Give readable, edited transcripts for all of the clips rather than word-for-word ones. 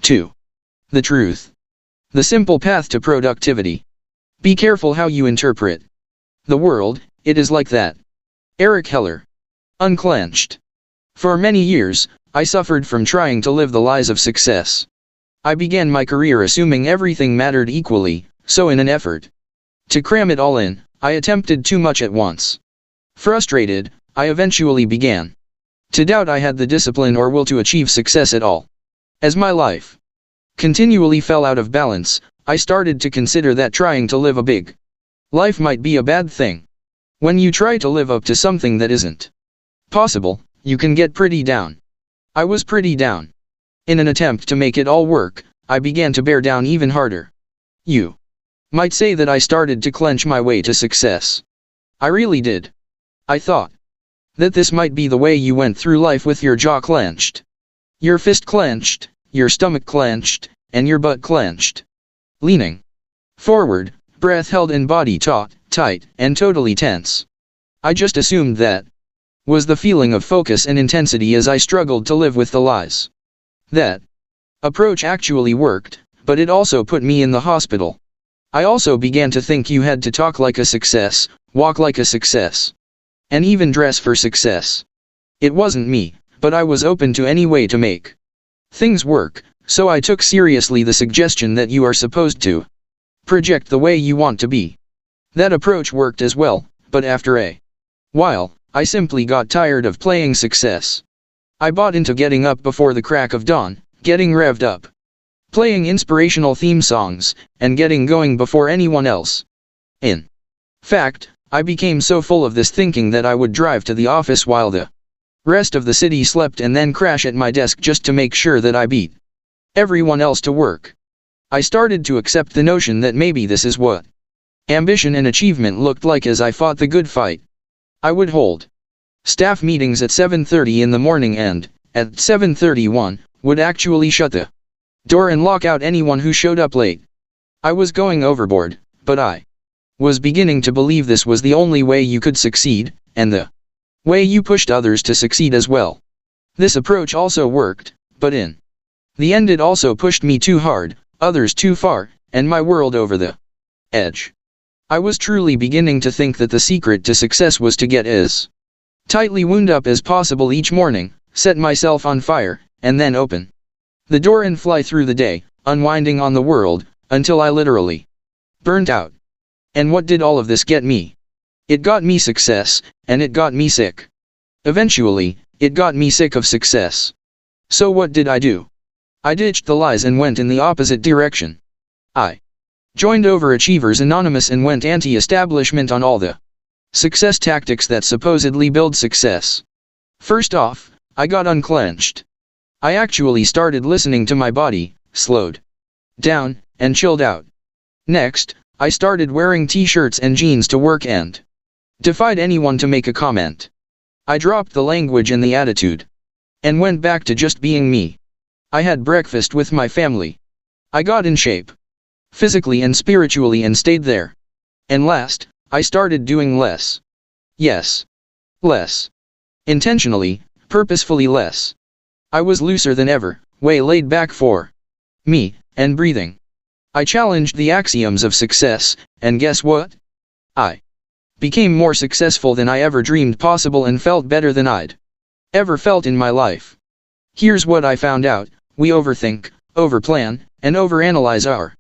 2. The truth. The simple path to productivity. Be careful how you interpret the world, it is like that. Eric Heller. Unclenched. For many years, I suffered from trying to live the lies of success. I began my career assuming everything mattered equally, so in an effort to cram it all in, I attempted too much at once. Frustrated, I eventually began to doubt I had the discipline or will to achieve success at all. As my life continually fell out of balance, I started to consider that trying to live a big life might be a bad thing. When you try to live up to something that isn't possible, you can get pretty down. I was pretty down. In an attempt to make it all work, I began to bear down even harder. You might say that I started to clench my way to success. I really did. I thought that this might be the way you went through life with your jaw clenched, your fist clenched, your stomach clenched, and your butt clenched. Leaning forward, breath held and body taut, tight, and totally tense. I just assumed that was the feeling of focus and intensity as I struggled to live with the lies. That approach actually worked, but it also put me in the hospital. I also began to think you had to talk like a success, walk like a success, and even dress for success. It wasn't me, but I was open to any way to make things work, so I took seriously the suggestion that you are supposed to project the way you want to be. That approach worked as well, but after a while, I simply got tired of playing success. I bought into getting up before the crack of dawn, getting revved up, playing inspirational theme songs, and getting going before anyone else. In fact, I became so full of this thinking that I would drive to the office while the rest of the city slept and then crash at my desk just to make sure that I beat everyone else to work. I started to accept the notion that maybe this is what ambition and achievement looked like as I fought the good fight. I would hold staff meetings at 7:30 in the morning and, at 7:31, would actually shut the door and lock out anyone who showed up late. I was going overboard, but I was beginning to believe this was the only way you could succeed, and the way you pushed others to succeed as well. This approach also worked, but in the end it also pushed me too hard, others too far, and my world over the edge. I was truly beginning to think that the secret to success was to get as tightly wound up as possible each morning, set myself on fire, and then open the door and fly through the day, unwinding on the world, until I literally burnt out. And what did all of this get me? It got me success, and it got me sick. Eventually, it got me sick of success. So what did I do? I ditched the lies and went in the opposite direction. I joined Overachievers Anonymous and went anti-establishment on all the success tactics that supposedly build success. First off, I got unclenched. I actually started listening to my body, slowed down, and chilled out. Next, I started wearing t-shirts and jeans to work and defied anyone to make a comment. I dropped the language and the attitude, and went back to just being me. I had breakfast with my family. I got in shape, physically and spiritually, and stayed there. And last, I started doing less. Yes. Less. Intentionally, purposefully less. I was looser than ever, way laid back for me, and breathing. I challenged the axioms of success, and guess what? I became more successful than I ever dreamed possible and felt better than I'd ever felt in my life. Here's what I found out: we overthink, overplan, and overanalyze our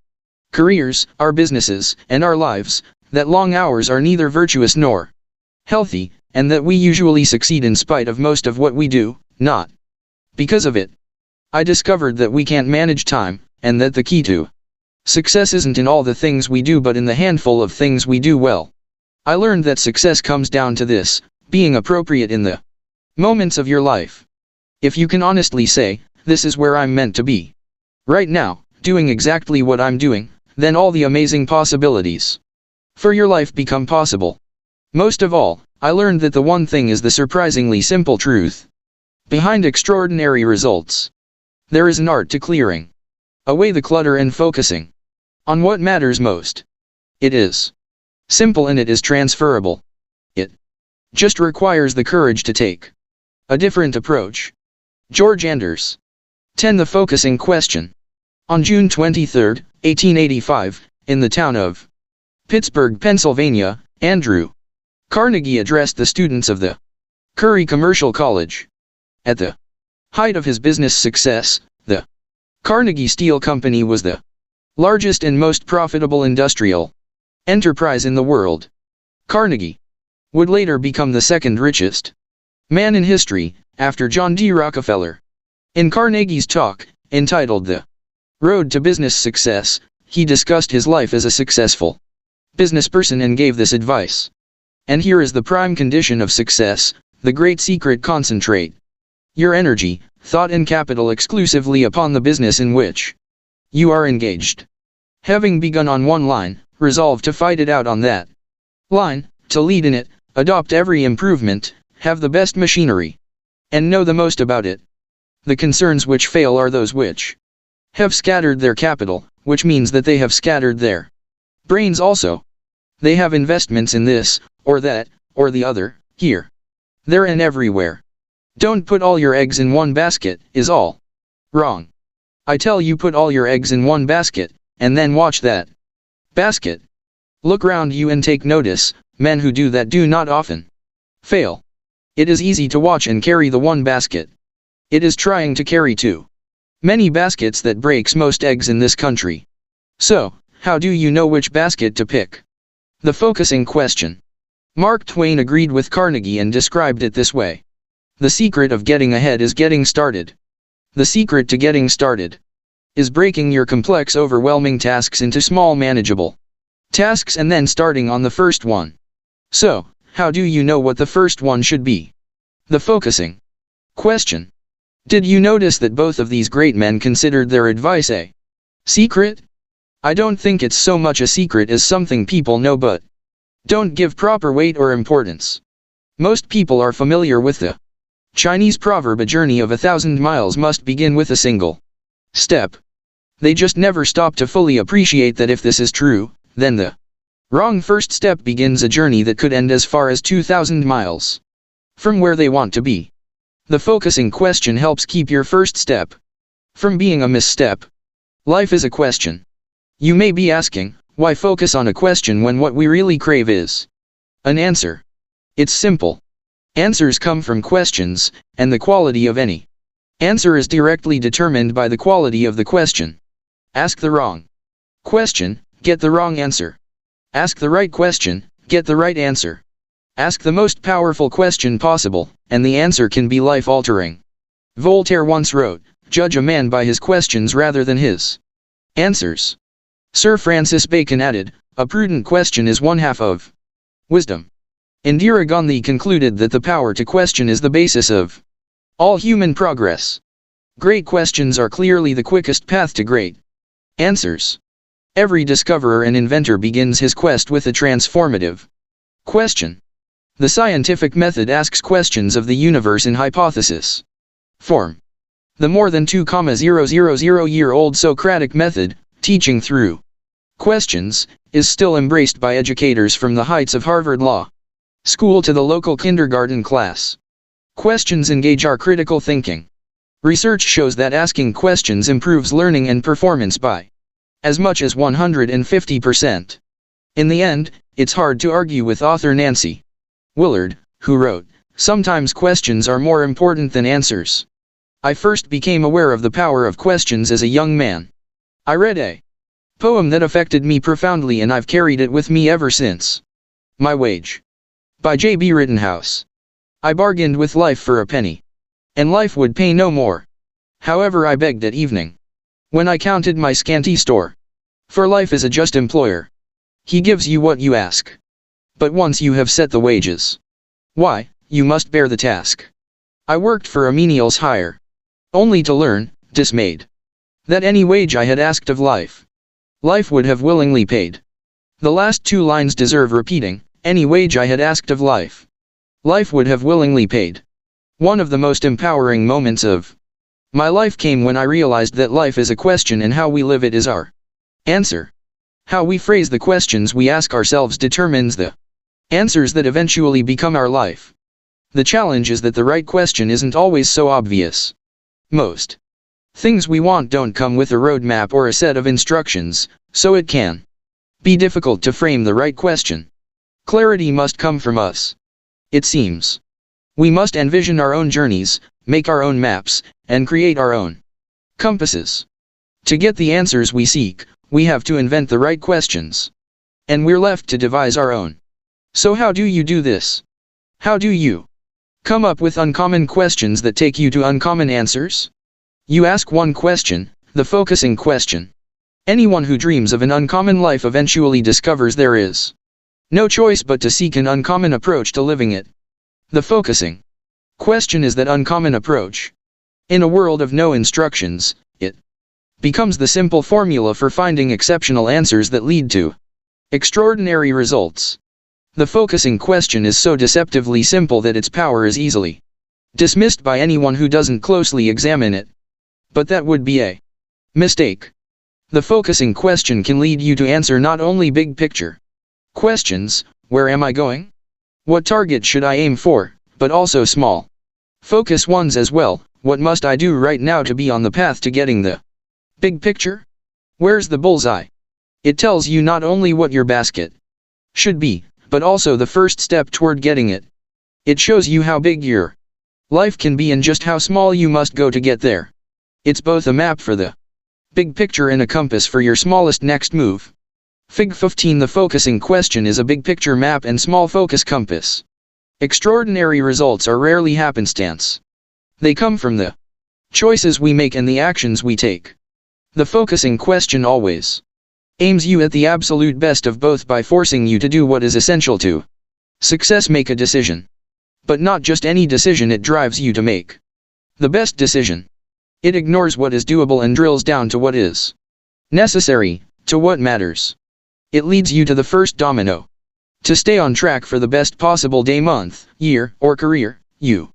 careers, our businesses, and our lives, that long hours are neither virtuous nor healthy, and that we usually succeed in spite of most of what we do, not because of it. I discovered that we can't manage time, and that the key to success isn't in all the things we do but in the handful of things we do well. I learned that success comes down to this: being appropriate in the moments of your life. If you can honestly say, "This is where I'm meant to be right now, doing exactly what I'm doing," then all the amazing possibilities for your life become possible. Most of all, I learned that the one thing is the surprisingly simple truth behind extraordinary results. There is an art to clearing away the clutter and focusing on what matters most. It is simple and it is transferable. It just requires the courage to take a different approach. George Anders. 10. The focusing question. On June 23, 1885, in the town of Pittsburgh, Pennsylvania, Andrew Carnegie addressed the students of the Curry Commercial College. At the height of his business success, the Carnegie Steel Company was the largest and most profitable industrial enterprise in the world. Carnegie would later become the second richest man in history, after John D. Rockefeller. In Carnegie's talk, entitled The Road to Business Success, he discussed his life as a successful businessperson and gave this advice. And here is the prime condition of success, the great secret: concentrate your energy, thought and capital exclusively upon the business in which you are engaged. Having begun on one line, resolve to fight it out on that line, to lead in it, adopt every improvement, have the best machinery, and know the most about it. The concerns which fail are those which have scattered their capital, which means that they have scattered their brains also. They have investments in this, or that, or the other, here, there and everywhere. Don't put all your eggs in one basket, is all wrong. I tell you, put all your eggs in one basket, and then watch that basket. Look round you and take notice, men who do that do not often fail. It is easy to watch and carry the one basket. It is trying to carry too many baskets that breaks most eggs in this country. So, how do you know which basket to pick? The focusing question. Mark Twain agreed with Carnegie and described it this way: the secret of getting ahead is getting started. The secret to getting started is breaking your complex, overwhelming tasks into small, manageable tasks and then starting on the first one. So, how do you know what the first one should be? The focusing question. Did you notice that both of these great men considered their advice a secret? I don't think it's so much a secret as something people know but don't give proper weight or importance. Most people are familiar with the Chinese proverb: a journey of 1,000 miles must begin with a single step. They just never stop to fully appreciate that if this is true, then the wrong first step begins a journey that could end as far as 2,000 miles from where they want to be. The focusing question helps keep your first step from being a misstep. Life is a question. You may be asking, why focus on a question when what we really crave is an answer? It's simple. Answers come from questions, and the quality of any answer is directly determined by the quality of the question. Ask the wrong question, get the wrong answer. Ask the right question, get the right answer. Ask the most powerful question possible, and the answer can be life-altering. Voltaire once wrote, "Judge a man by his questions rather than his answers." Sir Francis Bacon added, "A prudent question is one half of wisdom." Indira Gandhi concluded that the power to question is the basis of all human progress. Great questions are clearly the quickest path to great answers. Every discoverer and inventor begins his quest with a transformative question. The scientific method asks questions of the universe in hypothesis form. The more than 2,000-year-old Socratic method, teaching through questions, is still embraced by educators from the heights of Harvard Law School to the local kindergarten class. Questions engage our critical thinking. Research shows that asking questions improves learning and performance by as much as 150%. In the end, it's hard to argue with author Nancy Willard, who wrote, "Sometimes questions are more important than answers." I first became aware of the power of questions as a young man. I read a poem that affected me profoundly and I've carried it with me ever since. My Wage, by J.B. Rittenhouse. I bargained with life for a penny, and life would pay no more. However, I begged at evening, when I counted my scanty store. For life is a just employer. He gives you what you ask. But once you have set the wages, why, you must bear the task. I worked for a menial's hire, only to learn, dismayed, that any wage I had asked of life, life would have willingly paid. The last two lines deserve repeating: any wage I had asked of life, life would have willingly paid. One of the most empowering moments of my life came when I realized that life is a question and how we live it is our answer. How we phrase the questions we ask ourselves determines the answers that eventually become our life. The challenge is that the right question isn't always so obvious. Most Things we want don't come with a roadmap or a set of instructions, so it can be difficult to frame the right question. Clarity must come from us. It seems. We must envision our own journeys, make our own maps, and create our own compasses. To get the answers we seek, we have to invent the right questions. And we're left to devise our own. So how do you do this? How do you come up with uncommon questions that take you to uncommon answers? You ask one question, the focusing question. Anyone who dreams of an uncommon life eventually discovers there is no choice but to seek an uncommon approach to living it. The focusing question is that uncommon approach. In a world of no instructions, it becomes the simple formula for finding exceptional answers that lead to extraordinary results. The focusing question is so deceptively simple that its power is easily dismissed by anyone who doesn't closely examine it. But that would be a mistake. The focusing question can lead you to answer not only big picture questions, where am I going? What target should I aim for, but also small focus ones as well, what must I do right now to be on the path to getting the big picture? Where's the bullseye? It tells you not only what your basket should be, but also the first step toward getting it. It shows you how big your life can be and just how small you must go to get there. It's both a map for the big picture and a compass for your smallest next move. Fig 15. The focusing question is a big picture map and small focus compass. Extraordinary results are rarely happenstance. They come from the choices we make and the actions we take. The focusing question always aims you at the absolute best of both by forcing you to do what is essential to success. Make a decision. But not just any decision, it drives you to make the best decision. It ignores what is doable and drills down to what is necessary, to what matters. It leads you to the first domino. To stay on track for the best possible day, month, year, or career, you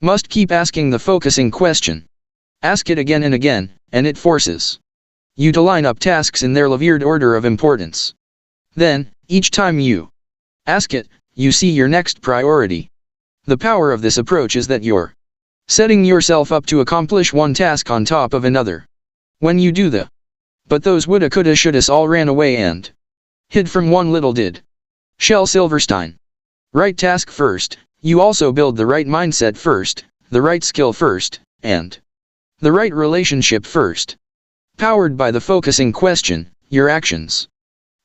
must keep asking the focusing question. Ask it again and again, and it forces you to line up tasks in their layered order of importance. Then, each time you ask it, you see your next priority. The power of this approach is that you're setting yourself up to accomplish one task on top of another. When you do the but those woulda, coulda, shouldas all ran away and hid from one little did. Shel Silverstein. Right task first, you also build the right mindset first, the right skill first, and the right relationship first. Powered by the focusing question, your actions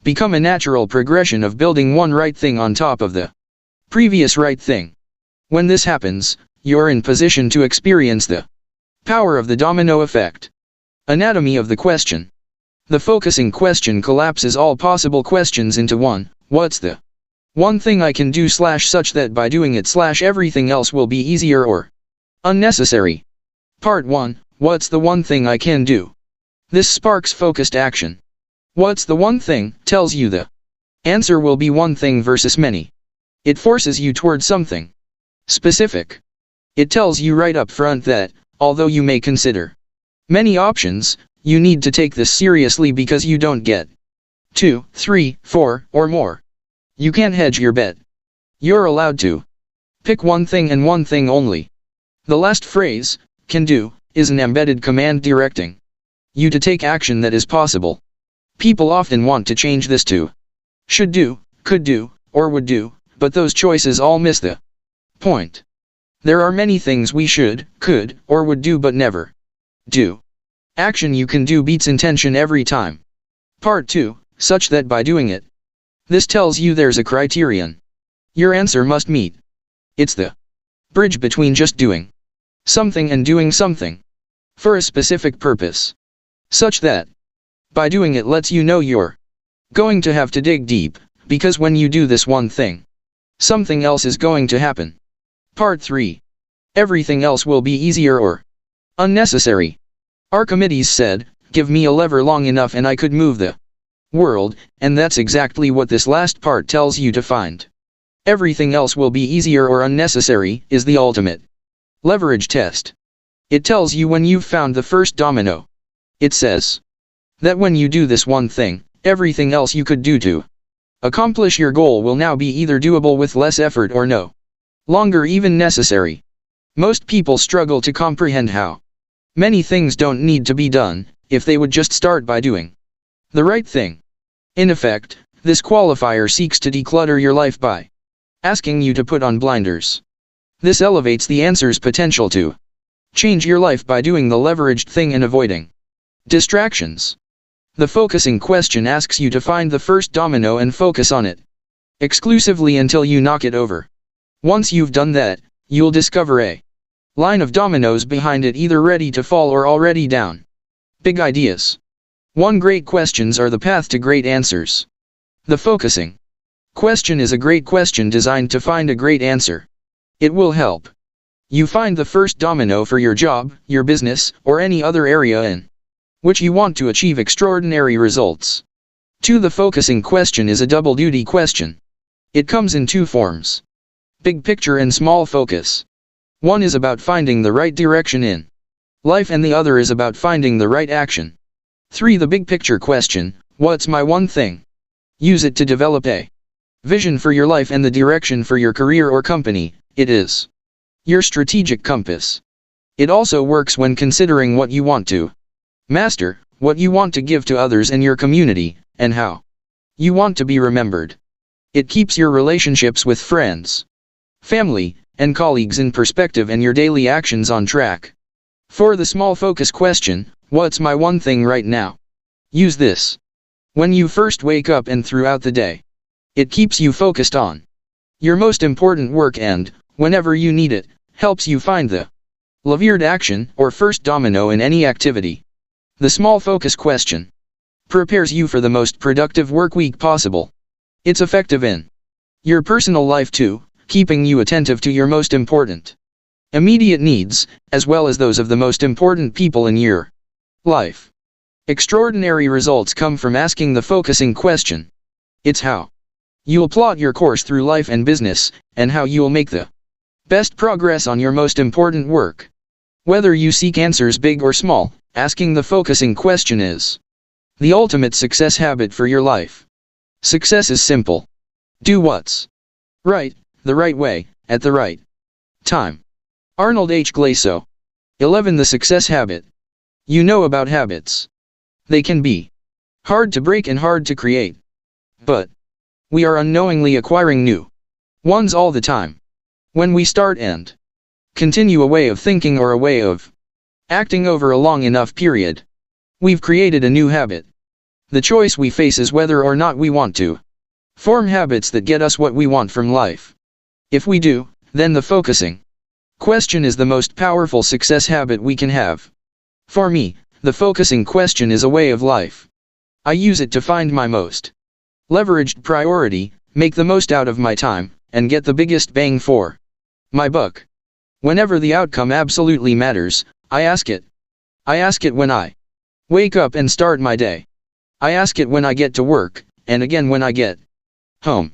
become a natural progression of building one right thing on top of the previous right thing. When this happens, you're in position to experience the power of the domino effect. Anatomy of the question. The focusing question collapses all possible questions into one. What's the one thing I can do / such that by doing it / everything else will be easier or unnecessary? Part 1. What's the one thing I can do? This sparks focused action. What's the one thing tells you the answer will be one thing versus many. It forces you toward something specific. It tells you right up front that, although you may consider many options, you need to take this seriously because you don't get 2, 3, 4, or more. You can't hedge your bet. You're allowed to pick one thing and one thing only. The last phrase, can do, is an embedded command directing you to take action that is possible. People often want to change this to should do, could do, or would do, but those choices all miss the point. There are many things we should, could, or would do but never do. Action you can do beats intention every time. Part 2, such that by doing it. This tells you there's a criterion your answer must meet. It's the bridge between just doing something and doing something for a specific purpose. Such that by doing it lets you know you're going to have to dig deep, because when you do this one thing, something else is going to happen. Part 3. Everything else will be easier or unnecessary. Archimedes said, give me a lever long enough and I could move the world, and that's exactly what this last part tells you to find. Everything else will be easier or unnecessary is the ultimate leverage test. It tells you when you've found the first domino. It says that when you do this one thing, everything else you could do to accomplish your goal will now be either doable with less effort or no longer even necessary. Most people struggle to comprehend how Many things don't need to be done, if they would just start by doing the right thing. In effect, this qualifier seeks to declutter your life by asking you to put on blinders. This elevates the answer's potential to change your life by doing the leveraged thing and avoiding distractions. The focusing question asks you to find the first domino and focus on it exclusively until you knock it over. Once you've done that, you'll discover a line of dominoes behind it either ready to fall or already down. Big ideas. One great questions are the path to great answers. The focusing question is a great question designed to find a great answer. It will help you find the first domino for your job, your business, or any other area in which you want to achieve extraordinary results. 2. The focusing question is a double-duty question. It comes in two forms: big picture and small focus. One is about finding the right direction in life and the other is about finding the right action. 3. The big picture question: what's my one thing? Use it to develop a vision for your life and the direction for your career or company. It is your strategic compass. It also works when considering what you want to master, what you want to give to others and your community, and how you want to be remembered. It keeps your relationships with friends, family, and colleagues in perspective and your daily actions on track. 4. The small focus question: what's my one thing right now? Use this when you first wake up and throughout the day. It keeps you focused on your most important work and, whenever you need it, helps you find the levered action or first domino in any activity. The small focus question prepares you for the most productive work week possible. It's effective in your personal life too, keeping you attentive to your most important immediate needs, as well as those of the most important people in your life. Extraordinary results come from asking the focusing question. It's how you'll plot your course through life and business, and how you'll make the best progress on your most important work. Whether you seek answers big or small, asking the focusing question is the ultimate success habit for your life. Success is simple. Do what's right, the right way, at the right time. Arnold H. Glasow. 11. The success habit. You know about habits. They can be hard to break and hard to create. But we are unknowingly acquiring new ones all the time. When we start and continue a way of thinking or a way of acting over a long enough period, we've created a new habit. The choice we face is whether or not we want to form habits that get us what we want from life. If we do, then the focusing question is the most powerful success habit we can have. For me, the focusing question is a way of life. I use it to find my most leveraged priority, make the most out of my time, and get the biggest bang for my buck. Whenever the outcome absolutely matters, I ask it. I ask it when I wake up and start my day. I ask it when I get to work, and again when I get home.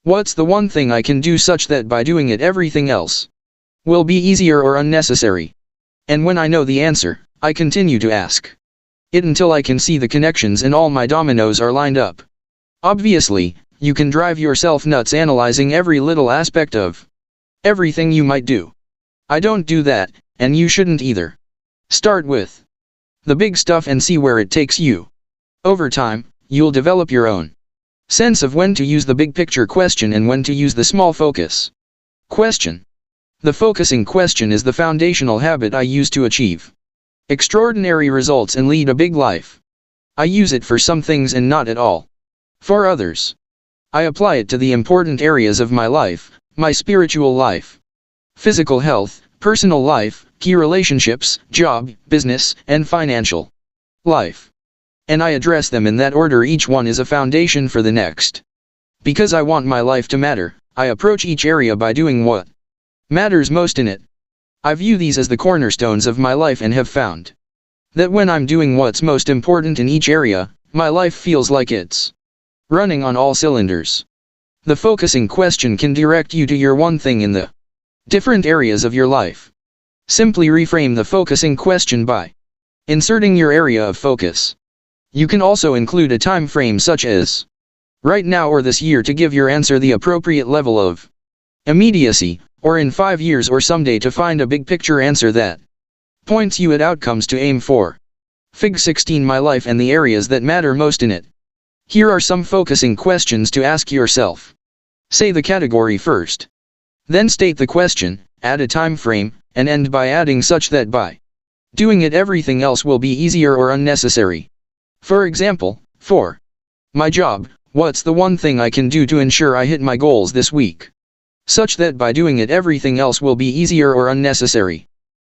What's the one thing I can do such that by doing it everything else will be easier or unnecessary? And when I know the answer, I continue to ask it until I can see the connections and all my dominoes are lined up. Obviously, you can drive yourself nuts analyzing every little aspect of everything you might do. I don't do that, and you shouldn't either. Start with the big stuff and see where it takes you. Over time, you'll develop your own sense of when to use the big picture question and when to use the small focus question. The focusing question is the foundational habit I use to achieve extraordinary results and lead a big life. I use it for some things and not at all for others. I apply it to the important areas of my life, my spiritual life, physical health, personal life, key relationships, job, business, and financial life. And I address them in that order. Each one is a foundation for the next. Because I want my life to matter, I approach each area by doing what matters most in it. I view these as the cornerstones of my life and have found that when I'm doing what's most important in each area, my life feels like it's running on all cylinders. The focusing question can direct you to your one thing in the different areas of your life. Simply reframe the focusing question by inserting your area of focus. You can also include a time frame such as right now or this year to give your answer the appropriate level of immediacy, or in 5 years or someday to find a big picture answer that Points you at outcomes to aim for. Fig 16 My life and the areas that matter most in it. Here are some focusing questions to ask yourself. Say the category first. Then state the question, add a time frame, and end by adding such that by doing it everything else will be easier or unnecessary. For example, for my job, what's the one thing I can do to ensure I hit my goals this week? Such that by doing it everything else will be easier or unnecessary.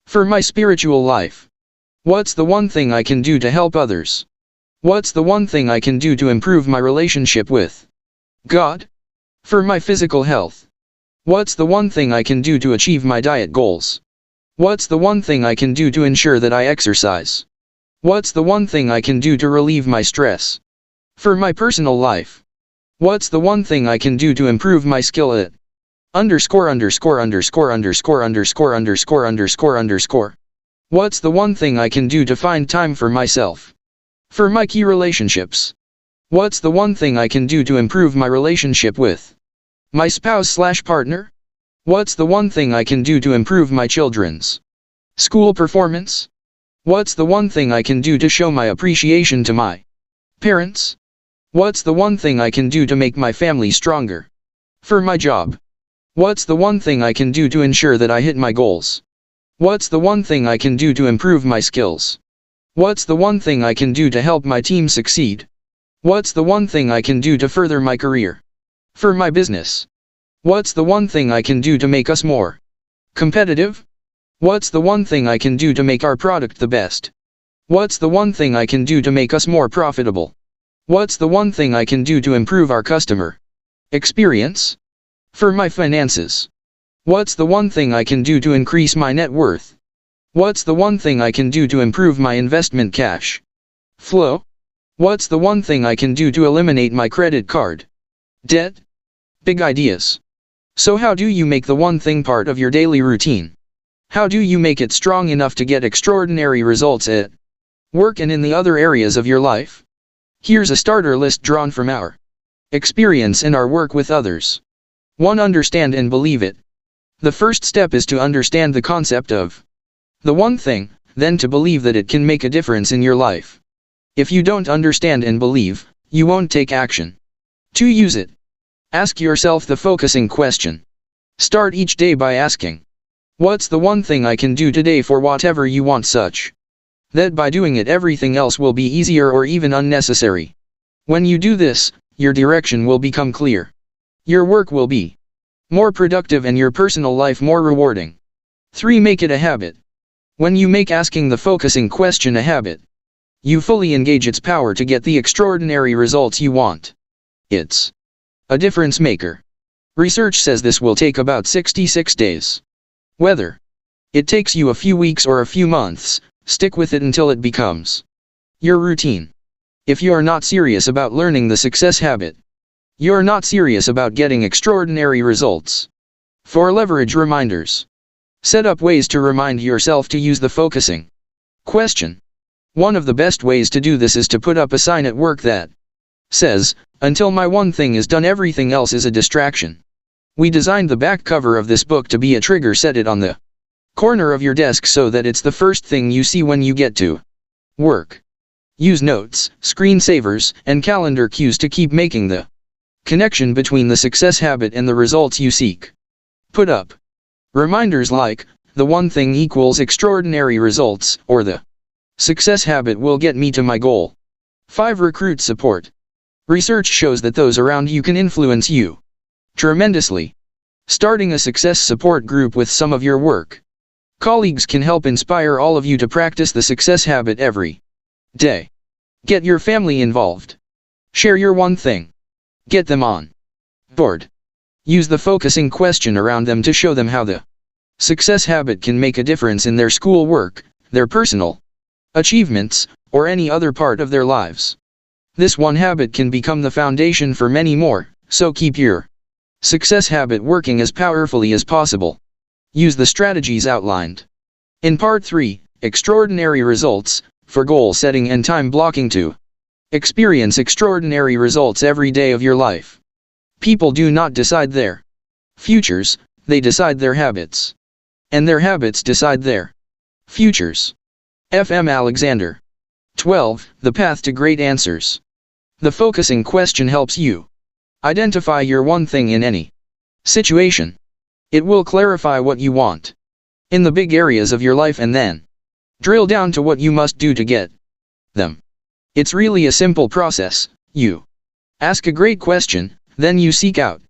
For my spiritual life, what's the one thing I can do to help others? What's the one thing I can do to improve my relationship with God? For my physical health, what's the one thing I can do to achieve my diet goals? What's the one thing I can do to ensure that I exercise? What's the one thing I can do to relieve my stress? For my personal life, what's the one thing I can do to improve my skill at underscore. What's the one thing I can do to find time for myself? For my key relationships, what's the one thing I can do to improve my relationship with my spouse/partner? What's the one thing I can do to improve my children's school performance? What's the one thing I can do to show my appreciation to my parents? What's the one thing I can do to make my family stronger? For my job, what's the one thing I can do to ensure that I hit my goals? What's the one thing I can do to improve my skills? What's the one thing I can do to help my team succeed? What's the one thing I can do to further my career? For my business, what's the one thing I can do to make us more competitive? What's the one thing I can do to make our product the best? What's the one thing I can do to make us more profitable? What's the one thing I can do to improve our customer experience? For my finances, what's the one thing I can do to increase my net worth? What's the one thing I can do to improve my investment cash flow? What's the one thing I can do to eliminate my credit card debt? Big ideas. So how do you make the one thing part of your daily routine? How do you make it strong enough to get extraordinary results at work and in the other areas of your life? Here's a starter list drawn from our experience and our work with others. 1. Understand and believe it. The first step is to understand the concept of the one thing, then to believe that it can make a difference in your life. If you don't understand and believe, you won't take action. 2. Use it. Ask yourself the focusing question. Start each day by asking, what's the one thing I can do today for whatever you want, such that by doing it everything else will be easier or even unnecessary. When you do this, your direction will become clear. Your work will be more productive and your personal life more rewarding. 3. Make it a habit. When you make asking the focusing question a habit, you fully engage its power to get the extraordinary results you want. It's a difference maker. Research says this will take about 66 days. Whether it takes you a few weeks or a few months, stick with it until it becomes your routine. If you are not serious about learning the success habit, you're not serious about getting extraordinary results. 4. Leverage reminders. Set up ways to remind yourself to use the focusing question. One of the best ways to do this is to put up a sign at work that says, "Until my one thing is done, everything else is a distraction." We designed the back cover of this book to be a trigger. Set it on the corner of your desk so that it's the first thing you see when you get to work. Use notes, screensavers, and calendar cues to keep making the connection between the success habit and the results you seek. Put up reminders like, the one thing equals extraordinary results, or the success habit will get me to my goal. 5. Recruit support. Research shows that those around you can influence you tremendously. Starting a success support group with some of your work colleagues can help inspire all of you to practice the success habit every day. Get your family involved. Share your one thing. Get them on board. Use the focusing question around them to show them how the success habit can make a difference in their school work, their personal achievements, or any other part of their lives. This one habit can become the foundation for many more, so keep your success habit working as powerfully as possible. Use the strategies outlined in Part 3, Extraordinary Results, for goal setting and time blocking to experience extraordinary results every day of your life. People do not decide their futures, they decide their habits. And their habits decide their Futures. F.M. Alexander. 12. The path to great answers. The focusing question helps you identify your one thing in any situation. It will clarify what you want in the big areas of your life and then drill down to what you must do to get them. It's really a simple process. You ask a great question, then you seek out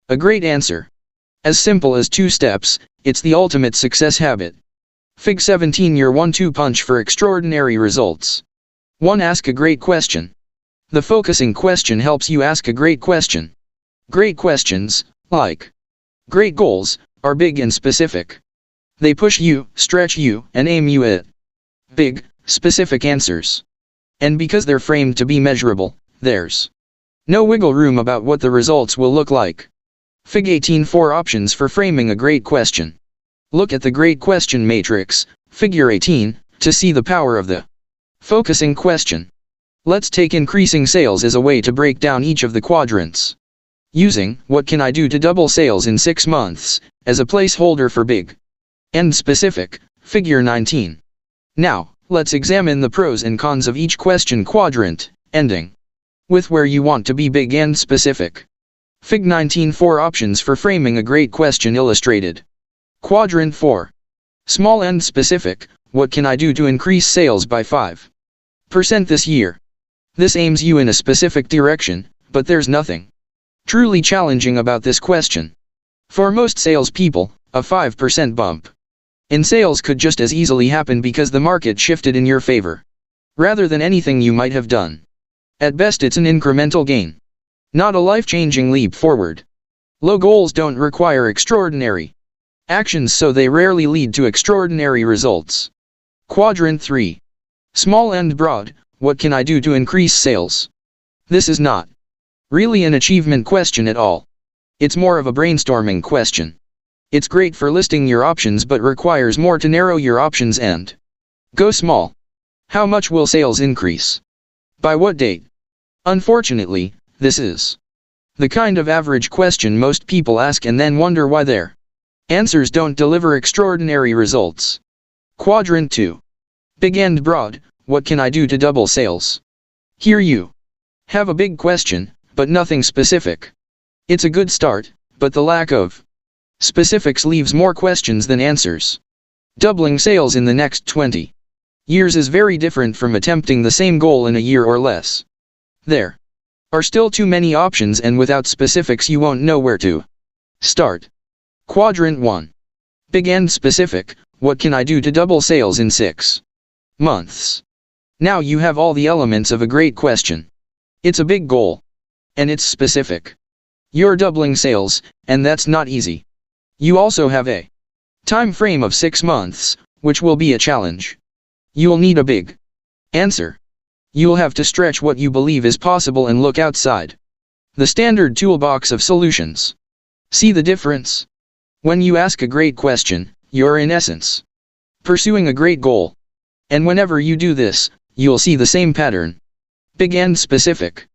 a great answer. As simple as 2 steps, it's the ultimate success habit. Fig 17 Your 1-2 punch for extraordinary results. 1. Ask a great question. The focusing question helps you ask a great question. Great questions, like great goals, are big and specific. They push you, stretch you, and aim you at big, specific answers. And because they're framed to be measurable, there's no wiggle room about what the results will look like. Fig 18 4 Options for framing a great question. Look at the great question matrix, figure 18, to see the power of the focusing question. Let's take increasing sales as a way to break down each of the quadrants. Using what can I do to double sales in 6 months as a placeholder for big and specific, figure 19. Now, let's examine the pros and cons of each question quadrant, ending with where you want to be big and specific. Fig 19 4 Options for framing a great question illustrated. Quadrant 4. Small and specific, what can I do to increase sales by 5% this year? This aims you in a specific direction, but there's nothing truly challenging about this question. For most salespeople, a 5% bump in sales could just as easily happen because the market shifted in your favor, rather than anything you might have done. At best it's an incremental gain, not a life-changing leap forward. Low goals don't require extraordinary actions, so they rarely lead to extraordinary results. Quadrant 3. Small and broad, what can I do to increase sales? This is not really an achievement question at all. It's more of a brainstorming question. It's great for listing your options but requires more to narrow your options and go small. How much will sales increase? By what date? Unfortunately, this is the kind of average question most people ask and then wonder why their answers don't deliver extraordinary results. Quadrant 2. Big and broad, what can I do to double sales? Here you have a big question, but nothing specific. It's a good start, but the lack of specifics leaves more questions than answers. Doubling sales in the next 20 years is very different from attempting the same goal in a year or less. There are still too many options, and without specifics you won't know where to start. Quadrant 1. Big and specific, what can I do to double sales in 6 months? Now you have all the elements of a great question. It's a big goal. And it's specific. You're doubling sales, and that's not easy. You also have a time frame of 6 months, which will be a challenge. You'll need a big answer. You'll have to stretch what you believe is possible and look outside the standard toolbox of solutions. See the difference? When you ask a great question, you're in essence pursuing a great goal. And whenever you do this, you'll see the same pattern. Big and specific.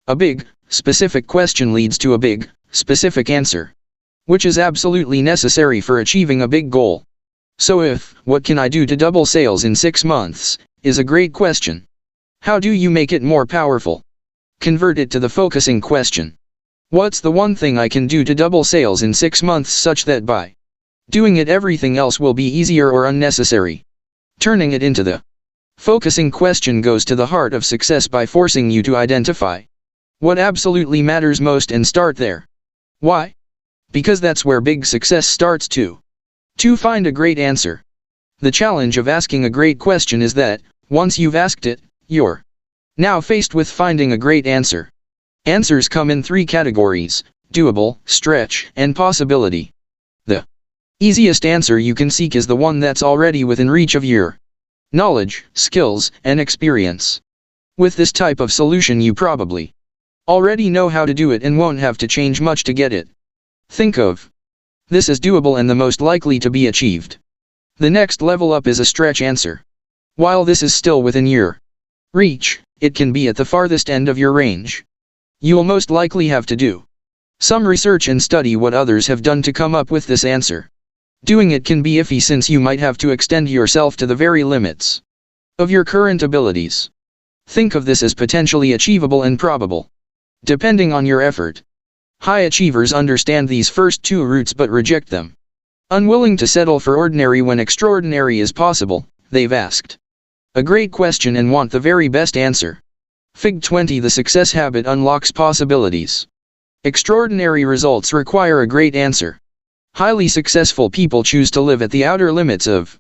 A big, specific question leads to a big, specific answer, which is absolutely necessary for achieving a big goal. So if, what can I do to double sales in 6 months, is a great question, how do you make it more powerful? Convert it to the focusing question. What's the one thing I can do to double sales in 6 months such that by doing it everything else will be easier or unnecessary? Turning it into the focusing question goes to the heart of success by forcing you to identify what absolutely matters most and start there. Why? Because that's where big success starts too. To find a great answer. The challenge of asking a great question is that, once you've asked it, you're now faced with finding a great answer. Answers come in 3 categories: doable, stretch, and possibility. The easiest answer you can seek is the one that's already within reach of your knowledge, skills, and experience. With this type of solution you probably already know how to do it and won't have to change much to get it. Think of this as doable and the most likely to be achieved. The next level up is a stretch answer. While this is still within your reach, it can be at the farthest end of your range. You'll most likely have to do some research and study what others have done to come up with this answer. Doing it can be iffy since you might have to extend yourself to the very limits of your current abilities. Think of this as potentially achievable and probable, depending on your effort. High achievers understand these first two routes but reject them. Unwilling to settle for ordinary when extraordinary is possible, they've asked a great question and want the very best answer. Fig 20. The success habit unlocks possibilities. Extraordinary results require a great answer. Highly successful people choose to live at the outer limits of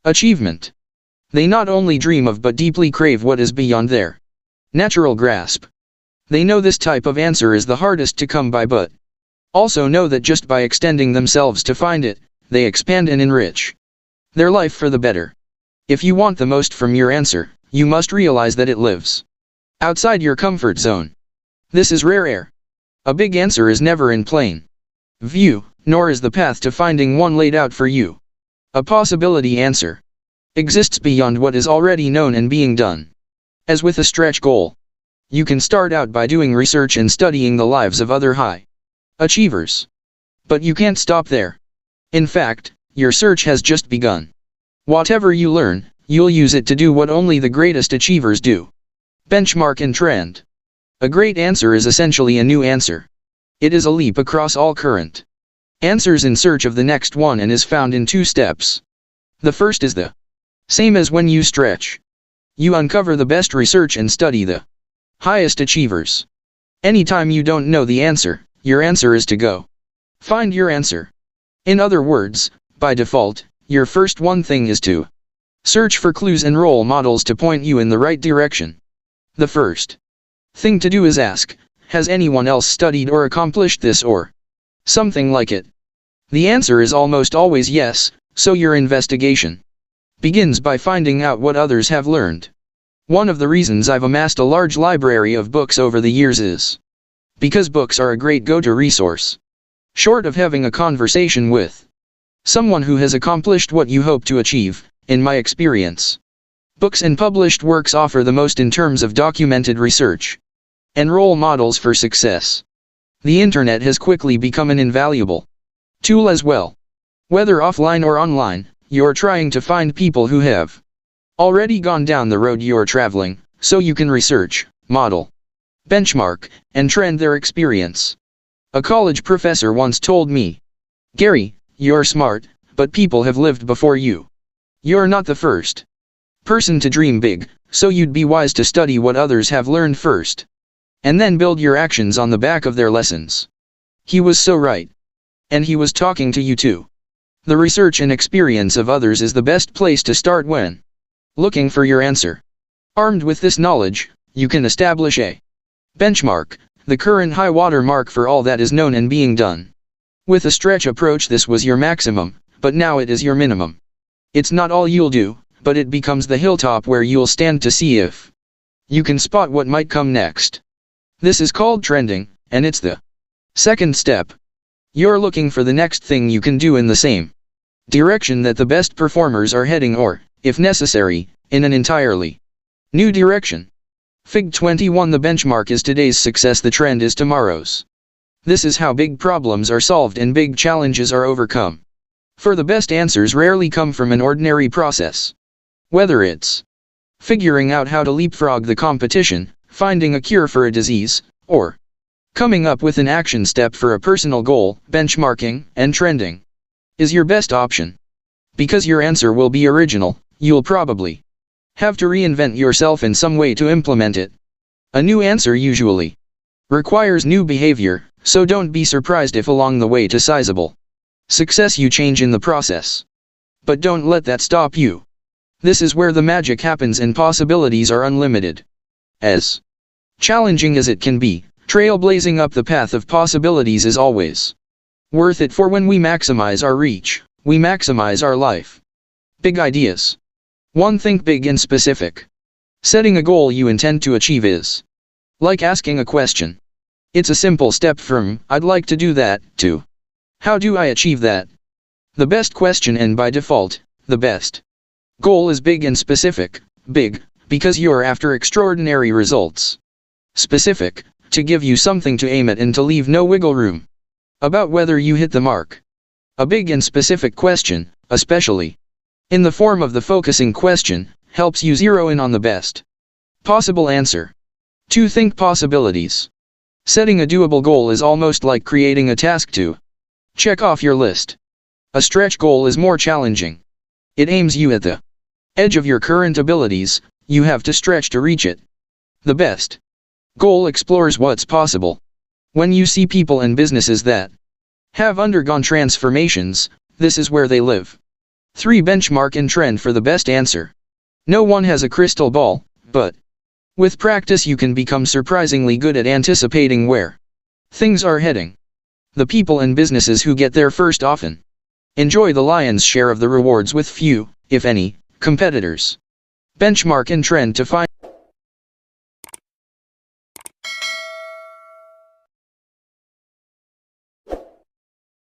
achievement. They not only dream of but deeply crave what is beyond their natural grasp. They know this type of answer is the hardest to come by but also know that just by extending themselves to find it, they expand and enrich their life for the better. If you want the most from your answer, you must realize that it lives outside your comfort zone. This is rare air. A big answer is never in plain view, nor is the path to finding one laid out for you. A possibility answer exists beyond what is already known and being done. As with a stretch goal, you can start out by doing research and studying the lives of other high achievers. But you can't stop there. In fact, your search has just begun. Whatever you learn, you'll use it to do what only the greatest achievers do. Benchmark and trend. A great answer is essentially a new answer. It is a leap across all current answers in search of the next one and is found in two steps. The first is the same as when you stretch. You uncover the best research and study the highest achievers. Anytime you don't know the answer, your answer is to go find your answer. In other words, by default, your first one thing is to search for clues and role models to point you in the right direction. The first thing to do is ask, has anyone else studied or accomplished this or something like it? The answer is almost always yes, so your investigation begins by finding out what others have learned. One of the reasons I've amassed a large library of books over the years is because books are a great go-to resource. Short of having a conversation with someone who has accomplished what you hope to achieve, in my experience, books and published works offer the most in terms of documented research and role models for success. The internet has quickly become an invaluable tool as well. Whether offline or online, you're trying to find people who have already gone down the road you're traveling, so you can research, model, benchmark, and trend their experience. A college professor once told me, "Gary, you're smart, but people have lived before you. You're not the first person to dream big, so you'd be wise to study what others have learned first, and then build your actions on the back of their lessons." He was so right. And he was talking to you too. The research and experience of others is the best place to start when looking for your answer. Armed with this knowledge, you can establish a benchmark, the current high water mark for all that is known and being done. With a stretch approach, this was your maximum, but now it is your minimum. It's not all you'll do, but it becomes the hilltop where you'll stand to see if you can spot what might come next. This is called trending, and it's the second step. You're looking for the next thing you can do in the same direction that the best performers are heading or, if necessary, in an entirely new direction. Fig 21. The benchmark is today's success, the trend is tomorrow's. This is how big problems are solved and big challenges are overcome. For the best answers rarely come from an ordinary process. Whether it's figuring out how to leapfrog the competition, finding a cure for a disease, or coming up with an action step for a personal goal, benchmarking and trending is your best option. Because your answer will be original, you'll probably have to reinvent yourself in some way to implement it. A new answer usually requires new behavior, so don't be surprised if along the way to sizable success you change in the process. But don't let that stop you. This is where the magic happens and possibilities are unlimited. As challenging as it can be, trailblazing up the path of possibilities is always worth it, for when we maximize our reach, we maximize our life. Big ideas. 1. Think big and specific. Setting a goal you intend to achieve is like asking a question. It's a simple step from, "I'd like to do that," to, "How do I achieve that?" The best question, and by default, the best goal, is big and specific. Big, because you're after extraordinary results. Specific, to give you something to aim at and to leave no wiggle room about whether you hit the mark. A big and specific question, especially in the form of the focusing question, helps you zero in on the best possible answer. 2. Think possibilities. Setting a doable goal is almost like creating a task to check off your list. A stretch goal is more challenging. It aims you at the edge of your current abilities, you have to stretch to reach it. The best goal explores what's possible. When you see people and businesses that have undergone transformations, this is where they live. 3. Benchmark and trend for the best answer. No one has a crystal ball, but with practice you can become surprisingly good at anticipating where things are heading. The people and businesses who get there first often enjoy the lion's share of the rewards with few, if any, competitors. Benchmark and trend to find